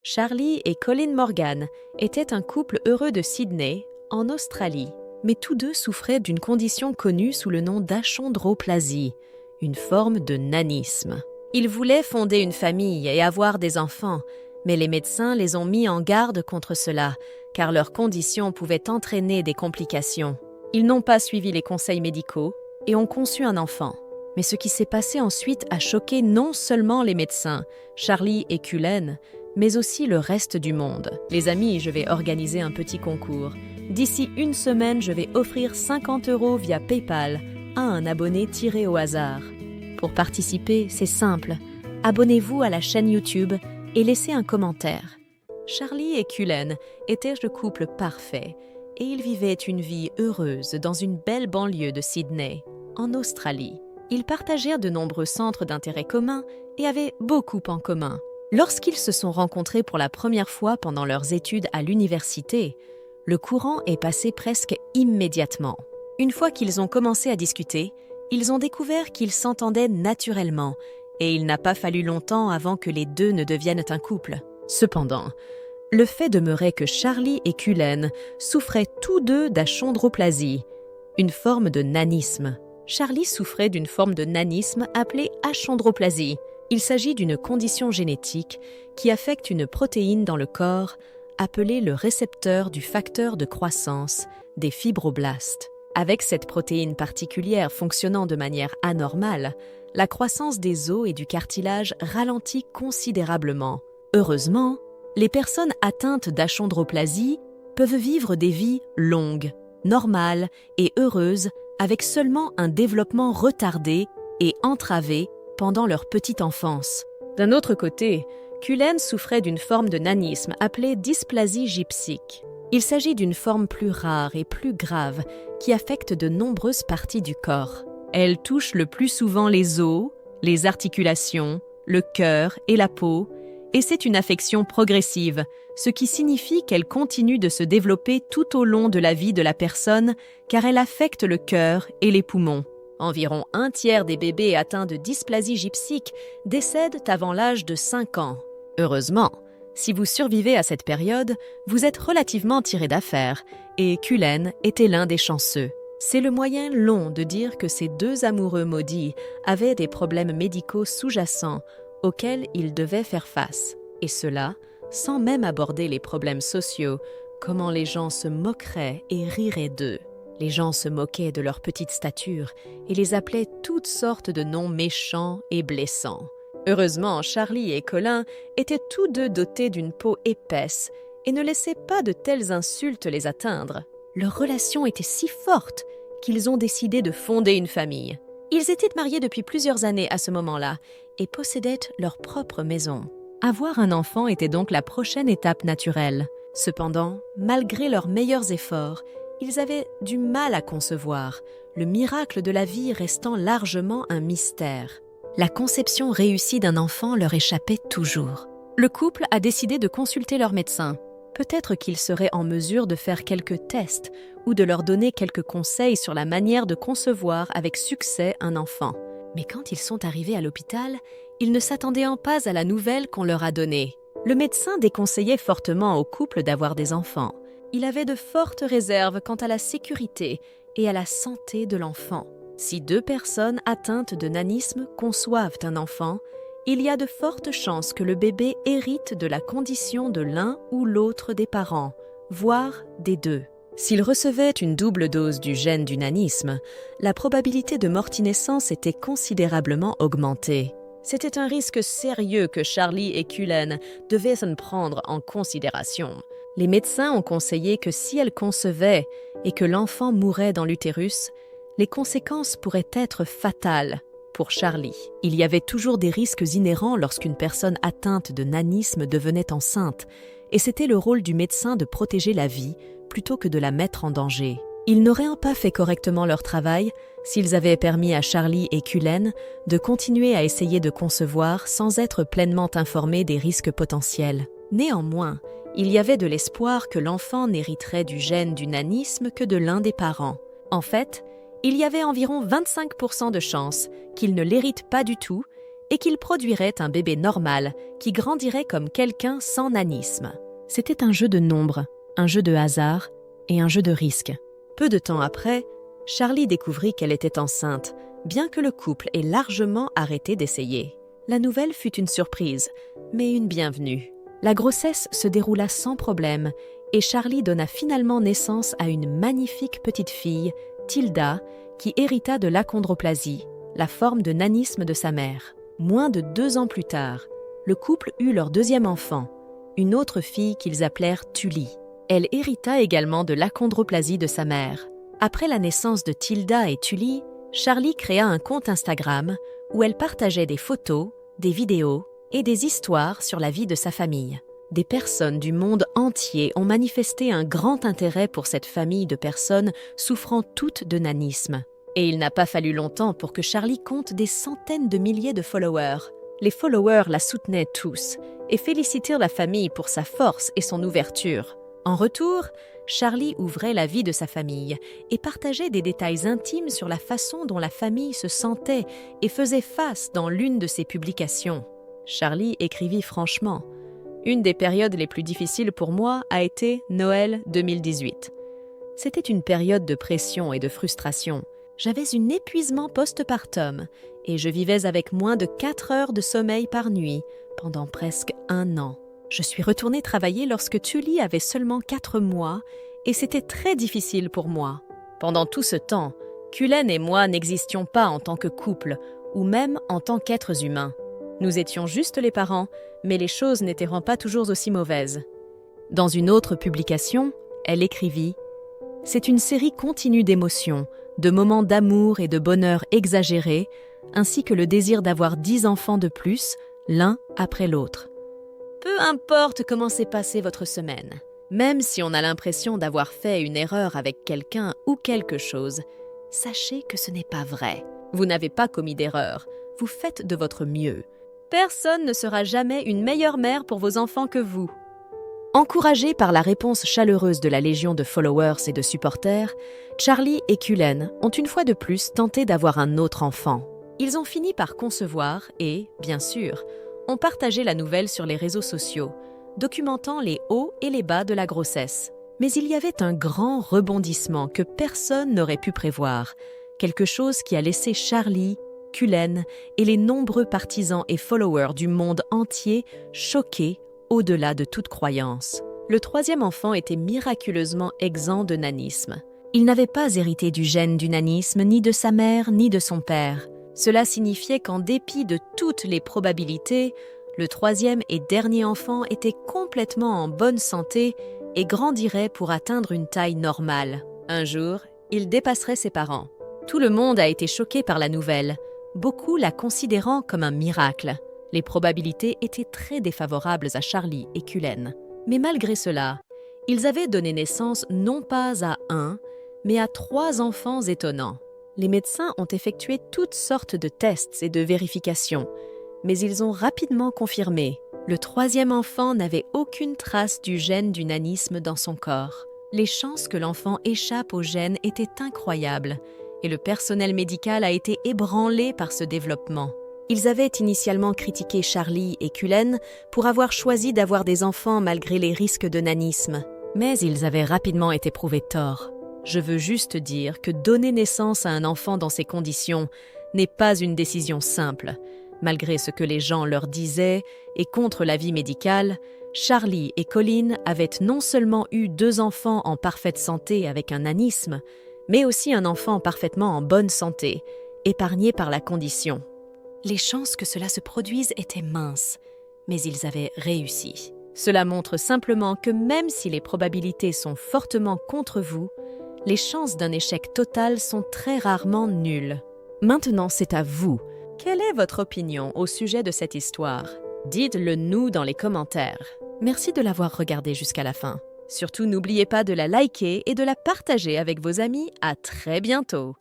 Charlie et Colin Morgan étaient un couple heureux de Sydney, en Australie. Mais tous deux souffraient d'une condition connue sous le nom d'achondroplasie, une forme de nanisme. Ils voulaient fonder une famille et avoir des enfants, mais les médecins les ont mis en garde contre cela, car leur condition pouvait entraîner des complications. Ils n'ont pas suivi les conseils médicaux et ont conçu un enfant. Mais ce qui s'est passé ensuite a choqué non seulement les médecins, Charlie et Cullen, mais aussi le reste du monde. Les amis, je vais organiser un petit concours. D'ici une semaine, je vais offrir 50 € via PayPal à un abonné tiré au hasard. Pour participer, c'est simple. Abonnez-vous à la chaîne YouTube et laissez un commentaire. Charlie et Cullen étaient le couple parfait et ils vivaient une vie heureuse dans une belle banlieue de Sydney, en Australie. Ils partagèrent de nombreux centres d'intérêt communs et avaient beaucoup en commun. Lorsqu'ils se sont rencontrés pour la première fois pendant leurs études à l'université, le courant est passé presque immédiatement. Une fois qu'ils ont commencé à discuter, ils ont découvert qu'ils s'entendaient naturellement et il n'a pas fallu longtemps avant que les deux ne deviennent un couple. Cependant, le fait demeurait que Charlie et Cullen souffraient tous deux d'achondroplasie, une forme de nanisme. Charlie souffrait d'une forme de nanisme appelée achondroplasie. Il s'agit d'une condition génétique qui affecte une protéine dans le corps appelée le récepteur du facteur de croissance des fibroblastes. Avec cette protéine particulière fonctionnant de manière anormale, la croissance des os et du cartilage ralentit considérablement. Heureusement, les personnes atteintes d'achondroplasie peuvent vivre des vies longues, normales et heureuses avec seulement un développement retardé et entravé pendant leur petite enfance. D'un autre côté, Cullen souffrait d'une forme de nanisme appelée dysplasie gypsique. Il s'agit d'une forme plus rare et plus grave qui affecte de nombreuses parties du corps. Elle touche le plus souvent les os, les articulations, le cœur et la peau, et c'est une affection progressive, ce qui signifie qu'elle continue de se développer tout au long de la vie de la personne car elle affecte le cœur et les poumons. Environ un tiers des bébés atteints de dysplasie gypsique décèdent avant l'âge de 5 ans. Heureusement, si vous survivez à cette période, vous êtes relativement tiré d'affaire, et Cullen était l'un des chanceux. C'est le moyen long de dire que ces deux amoureux maudits avaient des problèmes médicaux sous-jacents auxquels ils devaient faire face, et cela sans même aborder les problèmes sociaux, comment les gens se moqueraient et riraient d'eux. Les gens se moquaient de leur petite stature et les appelaient toutes sortes de noms méchants et blessants. Heureusement, Charlie et Colin étaient tous deux dotés d'une peau épaisse et ne laissaient pas de telles insultes les atteindre. Leur relation était si forte qu'ils ont décidé de fonder une famille. Ils étaient mariés depuis plusieurs années à ce moment-là et possédaient leur propre maison. Avoir un enfant était donc la prochaine étape naturelle. Cependant, malgré leurs meilleurs efforts, ils avaient du mal à concevoir, le miracle de la vie restant largement un mystère. La conception réussie d'un enfant leur échappait toujours. Le couple a décidé de consulter leur médecin. Peut-être qu'il serait en mesure de faire quelques tests ou de leur donner quelques conseils sur la manière de concevoir avec succès un enfant. Mais quand ils sont arrivés à l'hôpital, ils ne s'attendaient pas à la nouvelle qu'on leur a donnée. Le médecin déconseillait fortement au couple d'avoir des enfants. Il avait de fortes réserves quant à la sécurité et à la santé de l'enfant. Si deux personnes atteintes de nanisme conçoivent un enfant, il y a de fortes chances que le bébé hérite de la condition de l'un ou l'autre des parents, voire des deux. S'il recevait une double dose du gène du nanisme, la probabilité de morti-naissance était considérablement augmentée. C'était un risque sérieux que Charlie et Cullen devaient prendre en considération. Les médecins ont conseillé que si elle concevait et que l'enfant mourait dans l'utérus, les conséquences pourraient être fatales pour Charlie. Il y avait toujours des risques inhérents lorsqu'une personne atteinte de nanisme devenait enceinte, et c'était le rôle du médecin de protéger la vie plutôt que de la mettre en danger. Ils n'auraient pas fait correctement leur travail s'ils avaient permis à Charlie et Cullen de continuer à essayer de concevoir sans être pleinement informés des risques potentiels. Néanmoins, il y avait de l'espoir que l'enfant n'hériterait du gène du nanisme que de l'un des parents. En fait, il y avait environ 25% de chances qu'il ne l'hérite pas du tout et qu'il produirait un bébé normal qui grandirait comme quelqu'un sans nanisme. C'était un jeu de nombres, un jeu de hasard et un jeu de risque. Peu de temps après, Charlie découvrit qu'elle était enceinte, bien que le couple ait largement arrêté d'essayer. La nouvelle fut une surprise, mais une bienvenue. La grossesse se déroula sans problème et Charlie donna finalement naissance à une magnifique petite fille, Tilda, qui hérita de l'achondroplasie, la forme de nanisme de sa mère. Moins de 2 ans plus tard, le couple eut leur deuxième enfant, une autre fille qu'ils appelèrent Tully. Elle hérita également de l'achondroplasie de sa mère. Après la naissance de Tilda et Tully, Charlie créa un compte Instagram où elle partageait des photos, des vidéos et des histoires sur la vie de sa famille. Des personnes du monde entier ont manifesté un grand intérêt pour cette famille de personnes souffrant toutes de nanisme. Et il n'a pas fallu longtemps pour que Charlie compte des centaines de milliers de followers. Les followers la soutenaient tous et félicitèrent la famille pour sa force et son ouverture. En retour, Charlie ouvrait la vie de sa famille et partageait des détails intimes sur la façon dont la famille se sentait et faisait face dans l'une de ses publications. Charlie écrivit franchement « Une des périodes les plus difficiles pour moi a été Noël 2018. C'était une période de pression et de frustration. J'avais un épuisement postpartum et je vivais avec moins de 4 heures de sommeil par nuit pendant presque 1 an. Je suis retournée travailler lorsque Tully avait seulement 4 mois et c'était très difficile pour moi. Pendant tout ce temps, Cullen et moi n'existions pas en tant que couple ou même en tant qu'êtres humains. Nous étions juste les parents, mais les choses n'étaient pas toujours aussi mauvaises. » Dans une autre publication, elle écrivit « C'est une série continue d'émotions, de moments d'amour et de bonheur exagérés, ainsi que le désir d'avoir 10 enfants de plus, l'un après l'autre. Peu importe comment s'est passée votre semaine, même si on a l'impression d'avoir fait une erreur avec quelqu'un ou quelque chose, sachez que ce n'est pas vrai. Vous n'avez pas commis d'erreur, vous faites de votre mieux. Personne ne sera jamais une meilleure mère pour vos enfants que vous. » Encouragés par la réponse chaleureuse de la légion de followers et de supporters, Charlie et Cullen ont une fois de plus tenté d'avoir un autre enfant. Ils ont fini par concevoir et, bien sûr, ont partagé la nouvelle sur les réseaux sociaux, documentant les hauts et les bas de la grossesse. Mais il y avait un grand rebondissement que personne n'aurait pu prévoir, quelque chose qui a laissé Charlie, Cullen et les nombreux partisans et followers du monde entier choqués au-delà de toute croyance. Le 3e enfant était miraculeusement exempt de nanisme. Il n'avait pas hérité du gène du nanisme ni de sa mère ni de son père. Cela signifiait qu'en dépit de toutes les probabilités, le 3e et dernier enfant était complètement en bonne santé et grandirait pour atteindre une taille normale. Un jour, il dépasserait ses parents. Tout le monde a été choqué par la nouvelle, beaucoup la considérant comme un miracle. Les probabilités étaient très défavorables à Charlie et Cullen. Mais malgré cela, ils avaient donné naissance non pas à 1, mais à 3 enfants étonnants. Les médecins ont effectué toutes sortes de tests et de vérifications, mais ils ont rapidement confirmé. Le 3e enfant n'avait aucune trace du gène du nanisme dans son corps. Les chances que l'enfant échappe au gène étaient incroyables, et le personnel médical a été ébranlé par ce développement. Ils avaient initialement critiqué Charlie et Cullen pour avoir choisi d'avoir des enfants malgré les risques de nanisme, mais ils avaient rapidement été prouvés tort. Je veux juste dire que donner naissance à un enfant dans ces conditions n'est pas une décision simple. Malgré ce que les gens leur disaient et contre l'avis médical, Charlie et Colin avaient non seulement eu 2 enfants en parfaite santé avec un nanisme, mais aussi un enfant parfaitement en bonne santé, épargné par la condition. Les chances que cela se produise étaient minces, mais ils avaient réussi. Cela montre simplement que même si les probabilités sont fortement contre vous, les chances d'un échec total sont très rarement nulles. Maintenant, c'est à vous. Quelle est votre opinion au sujet de cette histoire? Dites-le nous dans les commentaires. Merci de l'avoir regardé jusqu'à la fin. Surtout, n'oubliez pas de la liker et de la partager avec vos amis. À très bientôt!